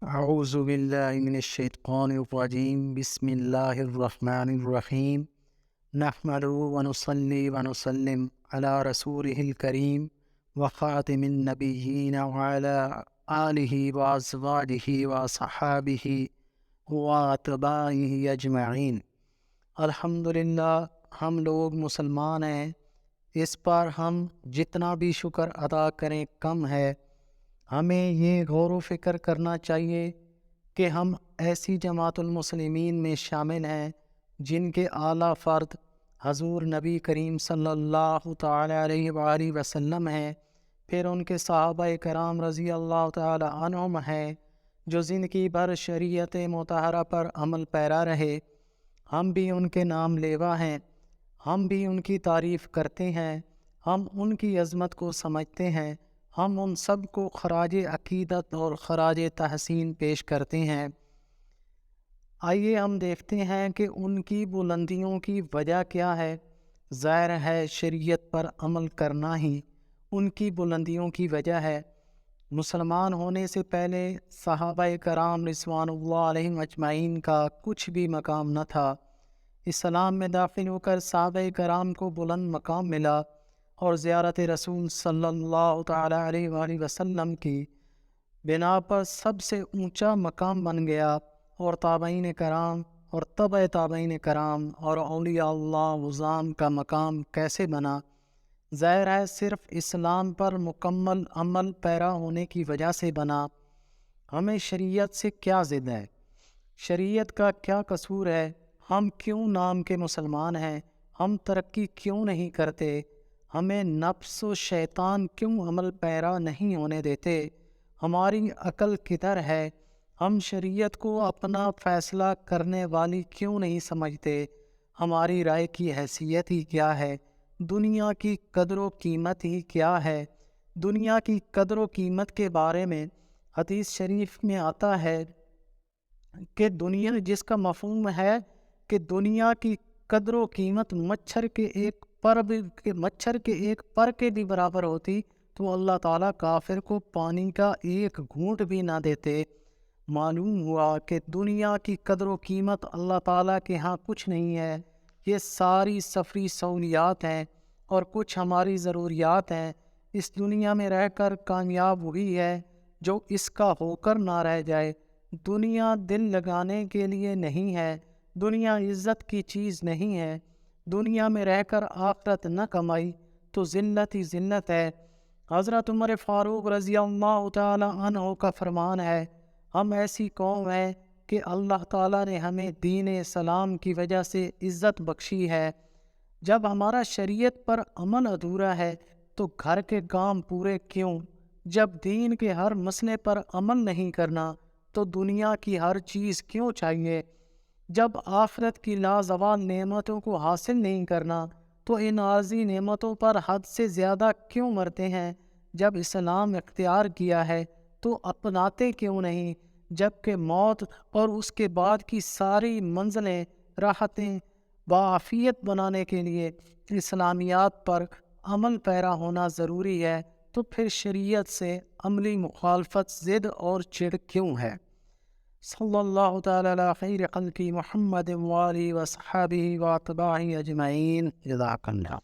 اعوذ باللہ من الشیطان الرجیم بسم اللہ الرحمن الرحیم نحمدہ ونصلی ونسلم علی رسولہ الکریم وخاتم النبیین وعلی آلہ وازواجہ وصحابہ واتباعہ اجمعین۔ الحمدللہ ہم لوگ مسلمان ہیں، اس پر ہم جتنا بھی شکر ادا کریں کم ہے۔ ہمیں یہ غور و فکر کرنا چاہیے کہ ہم ایسی جماعت المسلمین میں شامل ہیں جن کے اعلیٰ فرد حضور نبی کریم صلی اللہ تعالی علیہ وآلہ وسلم ہیں، پھر ان کے صحابہ کرام رضی اللہ تعالی عنہم ہیں جو زندگی بھر شریعت مطہرہ پر عمل پیرا رہے۔ ہم بھی ان کے نام لیوا ہیں، ہم بھی ان کی تعریف کرتے ہیں، ہم ان کی عظمت کو سمجھتے ہیں، ہم ان سب کو خراج عقیدت اور خراج تحسین پیش کرتے ہیں۔ آئیے ہم دیکھتے ہیں کہ ان کی بلندیوں کی وجہ کیا ہے۔ ظاہر ہے شریعت پر عمل کرنا ہی ان کی بلندیوں کی وجہ ہے۔ مسلمان ہونے سے پہلے صحابہ کرام رضوان اللہ علیہم اجمعین کا کچھ بھی مقام نہ تھا۔ اسلام میں داخل ہو کر صحابہ کرام کو بلند مقام ملا اور زیارت رسول صلی اللہ تعالی علیہ وآلہ وسلم کی بنا پر سب سے اونچا مقام بن گیا، اور تابعین کرام اور تبع تابعین کرام اور اولیاء اللہ عظام کا مقام کیسے بنا؟ ظاہر ہے صرف اسلام پر مکمل عمل پیرا ہونے کی وجہ سے بنا۔ ہمیں شریعت سے کیا ضد ہے؟ شریعت کا کیا قصور ہے؟ ہم کیوں نام کے مسلمان ہیں؟ ہم ترقی کیوں نہیں کرتے؟ ہمیں نفس و شیطان کیوں عمل پیرا نہیں ہونے دیتے؟ ہماری عقل کدھر ہے؟ ہم شریعت کو اپنا فیصلہ کرنے والی کیوں نہیں سمجھتے؟ ہماری رائے کی حیثیت ہی کیا ہے؟ دنیا کی قدر و قیمت ہی کیا ہے؟ دنیا کی قدر و قیمت کے بارے میں حدیث شریف میں آتا ہے کہ دنیا جس کا مفہوم ہے کہ دنیا کی قدر و قیمت مچھر کے ایک پر کے بھی برابر ہوتی تو اللہ تعالیٰ کافر کو پانی کا ایک گھونٹ بھی نہ دیتے۔ معلوم ہوا کہ دنیا کی قدر و قیمت اللہ تعالیٰ کے ہاں کچھ نہیں ہے۔ یہ ساری سفری سہولیات ہیں اور کچھ ہماری ضروریات ہیں۔ اس دنیا میں رہ کر کامیاب وہی ہے جو اس کا ہو کر نہ رہ جائے۔ دنیا دل لگانے کے لیے نہیں ہے، دنیا عزت کی چیز نہیں ہے۔ دنیا میں رہ کر آخرت نہ کمائی تو ذلت ہی ذلت ہے۔ حضرت عمر فاروق رضی اللہ تعالی عنہ کا فرمان ہے، ہم ایسی قوم ہیں کہ اللہ تعالیٰ نے ہمیں دین اسلام کی وجہ سے عزت بخشی ہے۔ جب ہمارا شریعت پر عمل ادھورا ہے تو گھر کے کام پورے کیوں؟ جب دین کے ہر مسئلے پر عمل نہیں کرنا تو دنیا کی ہر چیز کیوں چاہیے؟ جب آخرت کی لازوال نعمتوں کو حاصل نہیں کرنا تو ان عارضی نعمتوں پر حد سے زیادہ کیوں مرتے ہیں؟ جب اسلام اختیار کیا ہے تو اپناتے کیوں نہیں؟ جبکہ موت اور اس کے بعد کی ساری منزلیں راحتیں بعافیت بنانے کے لیے اسلامیات پر عمل پیرا ہونا ضروری ہے، تو پھر شریعت سے عملی مخالفت ضد اور چڑ کیوں ہے؟ صلی اللہ تعالی علی خیر خلق محمد وآلہ وصحبہ واتباعہ اجمعین۔ جزاک اللہ۔